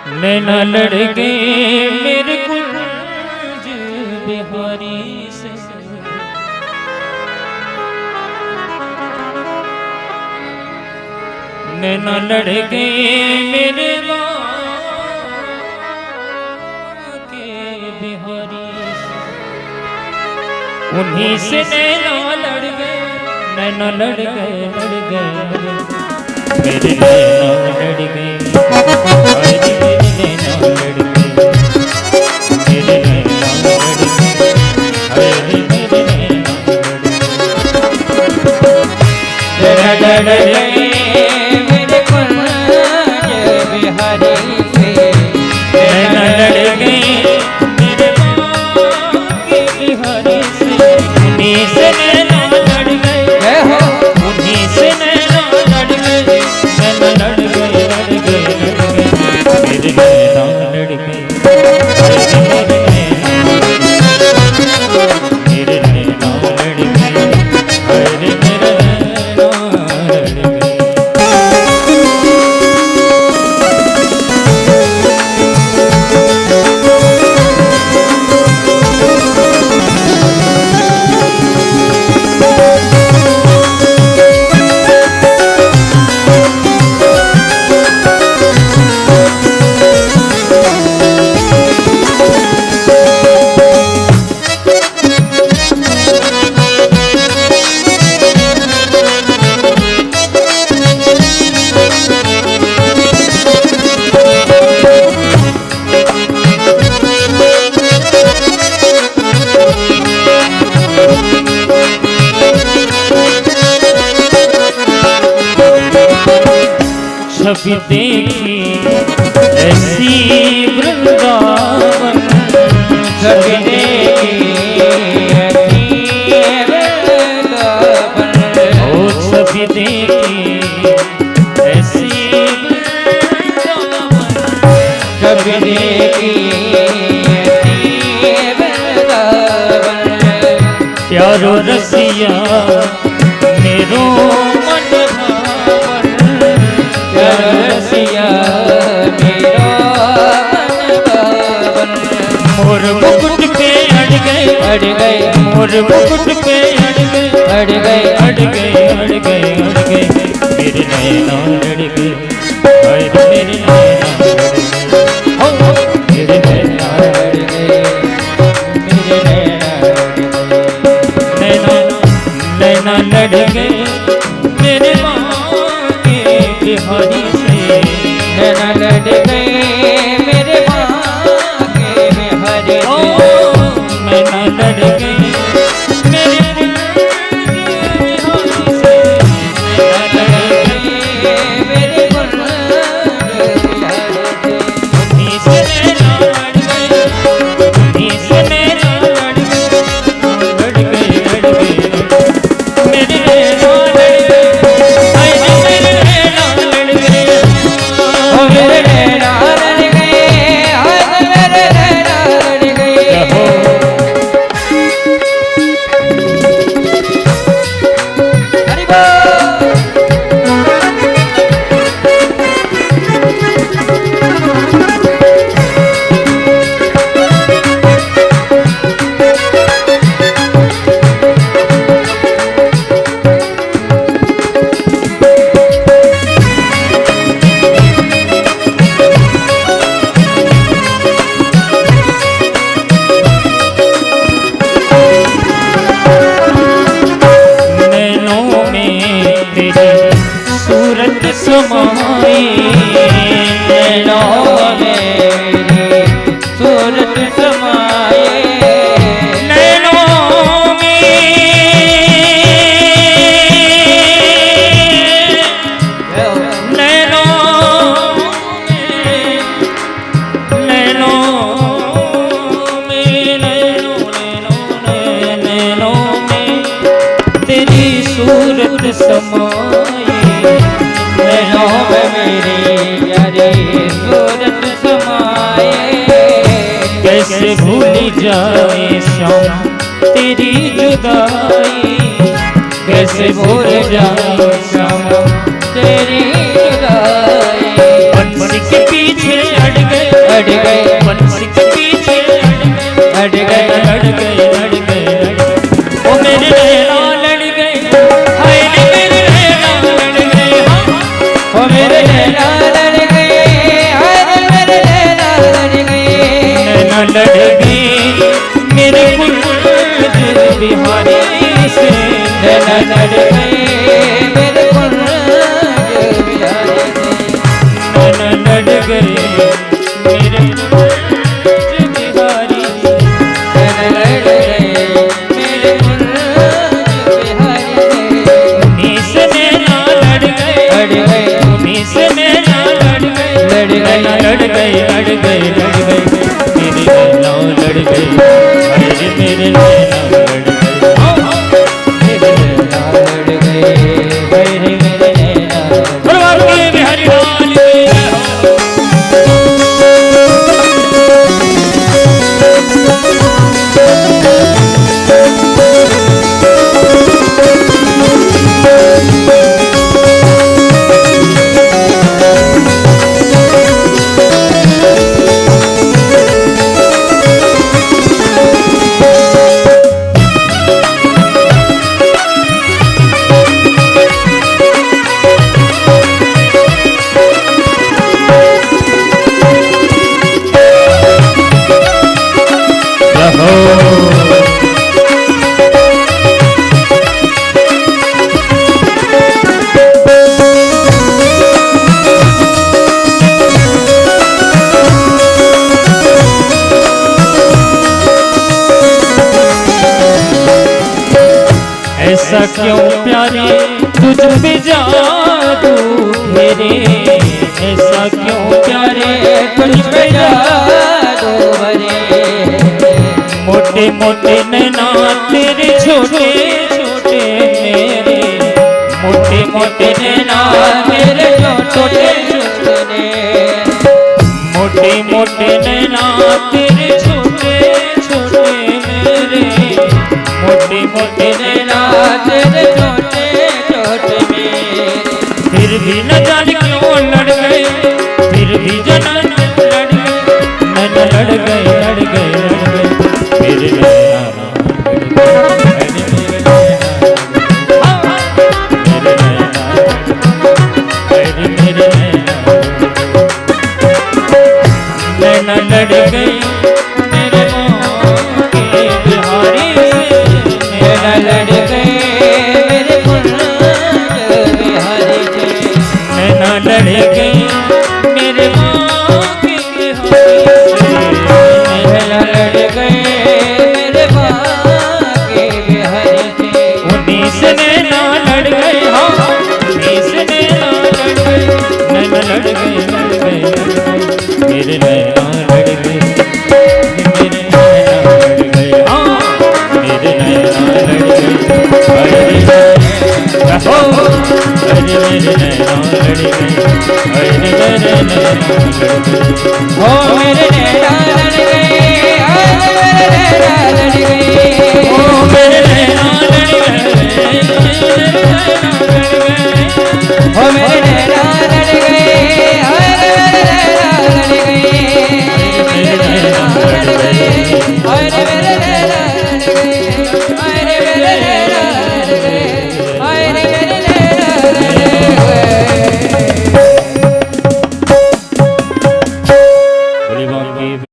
नैना लड़ गए मेरे कुंज बिहारी से। नैना लड़ गए मेरे के बिहारी से। उन्हीं से नैना लड़ गए, नैना लड़ गए, लड़ गए, मेरे नैना लड़ गए, मेरे नैना लड़ गए, मेरे नैना लड़ गए, मेरे नैना लड़ गए, मेरे कुंज बिहारी से। नैना लड़ गए मेरे के बिहारी से। उन्हीं से नैना लड़ गए, उन्हीं से नैना लड़ गए, नैना लड़ गए, लड़ गए, लड़ गए, मेरे नैना लड़ गए, मेरे नैना लड़ गए, मेरे नैना लड़ गए। छवि देखी ऐसी वृंदावन, छवि देखी ऐसी वृंदावन, ओ छवि देखी ऐसी वृंदावन, छवि देखी ऐसी वृंदावन। प्यारो रसिया मेरो मन भावन, रसिया मेरा मन भावन। मोर मुकुट पे अड़ गए, अड़ गए, मोर मुकुट पे अड़ गए, अड़ गए, अड़ गए, अड़ गए, अड़ गए, मेरे नैना लड़ गए, मेरे नैना लड़ गए, मेरे नैना लड़ गए, मेरे नैना लड़ गए, नैना नैना लड़ गए मेरे बिहारी से। नैना लड़ गए मेरे माँ के बिहारी से। नैना लड़ गए मेरे बिहारी से। नैना लड़ गए मेरे बिहारी से। उन्हीं से नैना लड़ गए, उन्हीं से नैना लड़ गए, लड़ गए, लड़ गए, मेरे नैना लड़ गए, मेरे नैना लड़ गए, मेरे नैना लड़ गए, मेरे नैना लड़ गए। हरि बोल। समाई नैनों में सूरत समाए, नैनों में, नैनों में, नैनों में, नैनों में तेरी सूरत समाई। नैनों में मेरी प्यारी सूरत समाए। कैसे भूल जाए श्याम तेरी जुदाई, कैसे भूल जाए श्याम तेरी जुदाई। बंसी के पीछे अड़ गए, नैना लड़ गए, अरे मेरे नैना लड़ गए, नैना लड़ गए मेरे कुंज बिहारी से, नैना लड़ गए मेरे कुंज बिहारी से, नैना लड़ गए मेरे कुंज बिहारी से, नैना लड़ गए मेरे कुंज बिहारी से, उन्हीं से नैना लड़ गए, उन्हीं से नैना लड़ गए, लड़ गए, लड़ गए, लड़ गए, लड़ गए मेरे नैना लड़ गए, अरे मेरे नैना लड़ गए, मेरे नैना लड़ गए, अरे मेरे नैना भगवान के बिहारी लाल की ऐसा क्यों प्यारे तुझ पे जादू मेरे, ऐसा क्यों प्यारे तुझ पे जादू भरे, मोटे मोटे नैना तेरे छोटे छोटे मेरे, मोटे मोटे नैना तेरे छोटे छोटे, मोटे मोटे नैना तेरे छोटे छोटे मेरे, मोटे मोटे नैना तेरे छोटे छोटे मेरे, फिर भी न जाने क्यों लड़ गए, फिर भी जनन लड़ गए, नैना लड़ गए, लड़ गए, लड़ गए मेरे नैना नैना लड़ गई मेरे माँ के बिहारी से, नैना लड़ गए मेरे कुंज बिहारी से, नैना लड़ गई मेरे माँ के बिहारी से, नैना लड़ गए मेरे माँ के बिहारी से, उन्हीं से नैना लड़ गए, हाँ उन्हीं से नैना लड़ गए, नैना लड़ गए, लड़ गए, लड़ गए मेरे नैना लड़ गए, मेरे नैना लड़ गए, हाँ मेरे नैना लड़ गए, अरे मेरे नैना लड़ गए, अरे मेरे नैना लड़ गए, हो मेरे नैना लड़ गए, अरे मेरे नैना लड़ गए, हो मेरे नैना लड़ गए, मेरे नैना लड़ गए, हो मेरे